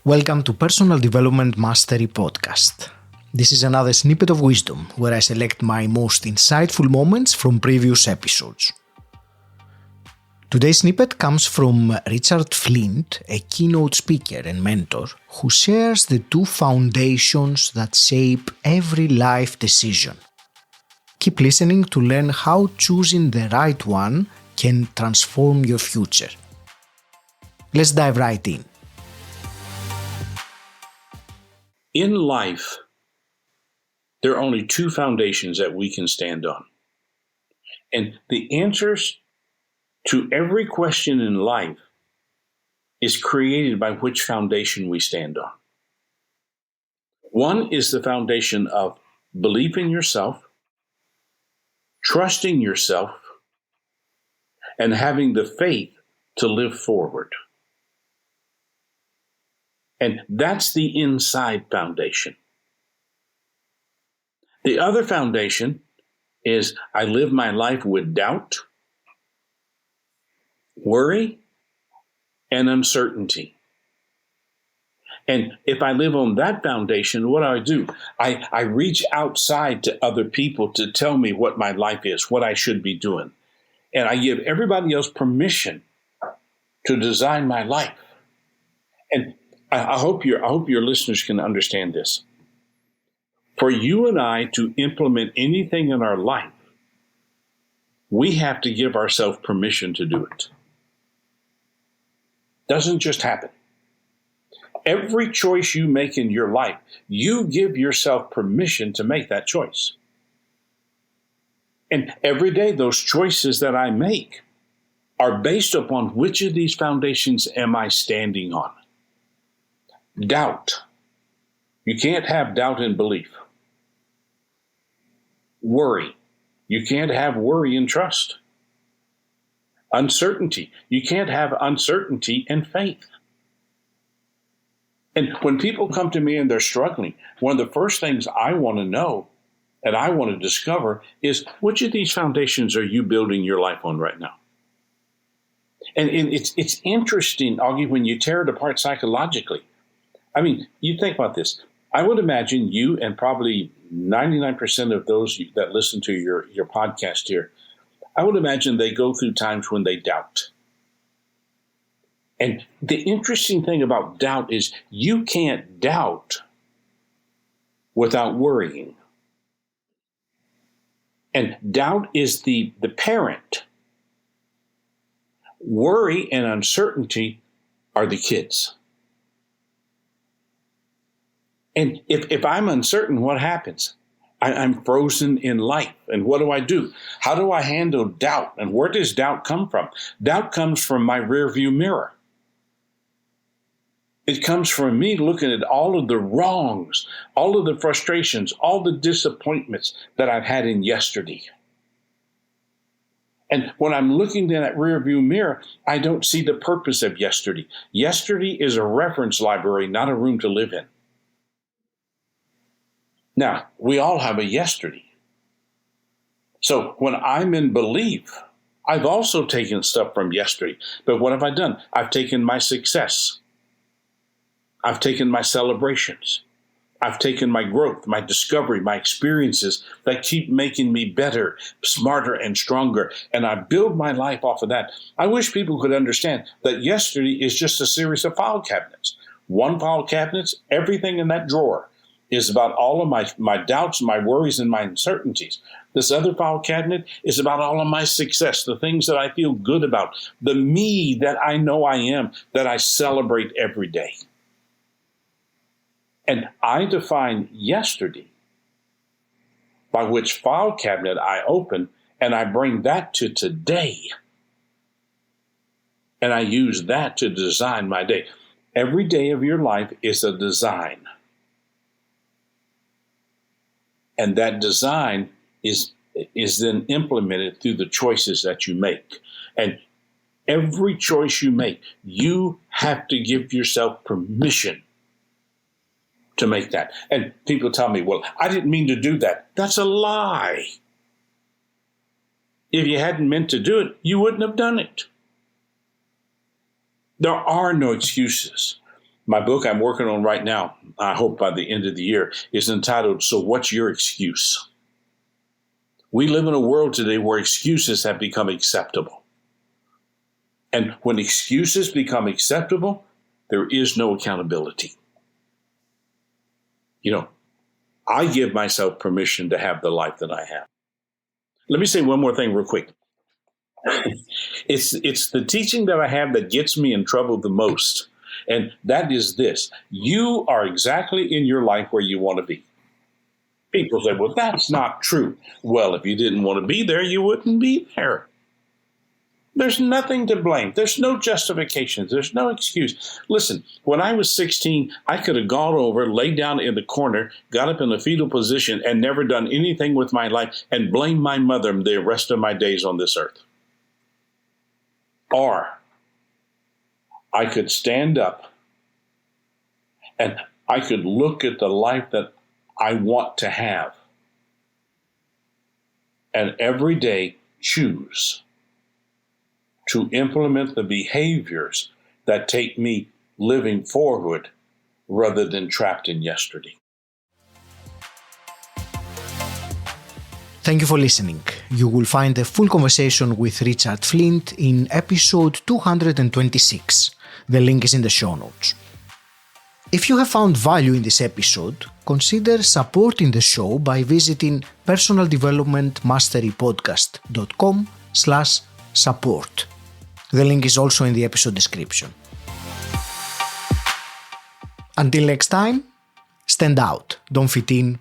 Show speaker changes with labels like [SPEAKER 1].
[SPEAKER 1] Welcome to Personal Development Mastery Podcast. This is another snippet of wisdom where I select my most insightful moments from previous episodes. Today's snippet comes from Richard Flint, a keynote speaker and mentor who shares the two foundations that shape every life decision. Keep listening to learn how choosing the right one can transform your future. Let's dive right in.
[SPEAKER 2] In life, there are only two foundations that we can stand on. And the answers to every question in life is created by which foundation we stand on. One is the foundation of belief in yourself, trusting yourself, and having the faith to live forward. And that's the inside foundation. The other foundation is I live my life with doubt, worry, and uncertainty. And if I live on that foundation, what do? I reach outside to other people to tell me what my life is, what I should be doing. And I give everybody else permission to design my life. And I hope your listeners can understand this. For you and I to implement anything in our life, we have to give ourselves permission to do it. Doesn't just happen. Every choice you make in your life, you give yourself permission to make that choice. And every day, those choices that I make are based upon which of these foundations am I standing on. Doubt. You can't have doubt and belief. Worry. You can't have worry and trust. Uncertainty. You can't have uncertainty and faith. And when people come to me and they're struggling, one of the first things I want to know and I want to discover is which of these foundations are you building your life on right now? And it's interesting, Augie, when you tear it apart psychologically. I mean, you think about this. I would imagine you and probably 99% of those that listen to your podcast here, I would imagine they go through times when they doubt. And the interesting thing about doubt is you can't doubt without worrying. And doubt is the parent. Worry and uncertainty are the kids. And if I'm uncertain, what happens? I'm frozen in life. And what do? How do I handle doubt? And where does doubt come from? Doubt comes from my rearview mirror. It comes from me looking at all of the wrongs, all of the frustrations, all the disappointments that I've had in yesterday. And when I'm looking in that rearview mirror, I don't see the purpose of yesterday. Yesterday is a reference library, not a room to live in. Now, we all have a yesterday. So when I'm in belief, I've also taken stuff from yesterday. But what have I done? I've taken my success. I've taken my celebrations. I've taken my growth, my discovery, my experiences that keep making me better, smarter, and stronger. And I build my life off of that. I wish people could understand that yesterday is just a series of file cabinets. One file cabinet, everything in that drawer is about all of my doubts, my worries, and my uncertainties. This other file cabinet is about all of my success, the things that I feel good about, the me that I know I am, that I celebrate every day. And I define yesterday by which file cabinet I open, and I bring that to today. And I use that to design my day. Every day of your life is a design. And that design is then implemented through the choices that you make. And every choice you make, you have to give yourself permission to make that. And people tell me, well, I didn't mean to do that. That's a lie. If you hadn't meant to do it, you wouldn't have done it. There are no excuses. My book I'm working on right now, I hope by the end of the year, is entitled, So What's Your Excuse? We live in a world today where excuses have become acceptable. And when excuses become acceptable, there is no accountability. I give myself permission to have the life that I have. Let me say one more thing real quick. It's the teaching that I have that gets me in trouble the most. And that is this. You are exactly in your life where you want to be. People say, well, that's not true. Well, if you didn't want to be there, you wouldn't be there. There's nothing to blame. There's no justifications. There's no excuse. Listen, when I was 16, I could have gone over, laid down in the corner, got up in a fetal position, and never done anything with my life and blamed my mother the rest of my days on this earth. Or I could stand up and I could look at the life that I want to have and every day choose to implement the behaviors that take me living forward rather than trapped in yesterday.
[SPEAKER 1] Thank you for listening. You will find a full conversation with Richard Flint in episode 226. The link is in the show notes. If you have found value in this episode, consider supporting the show by visiting personaldevelopmentmasterypodcast.com/support. The link is also in the episode description. Until next time, stand out, don't fit in,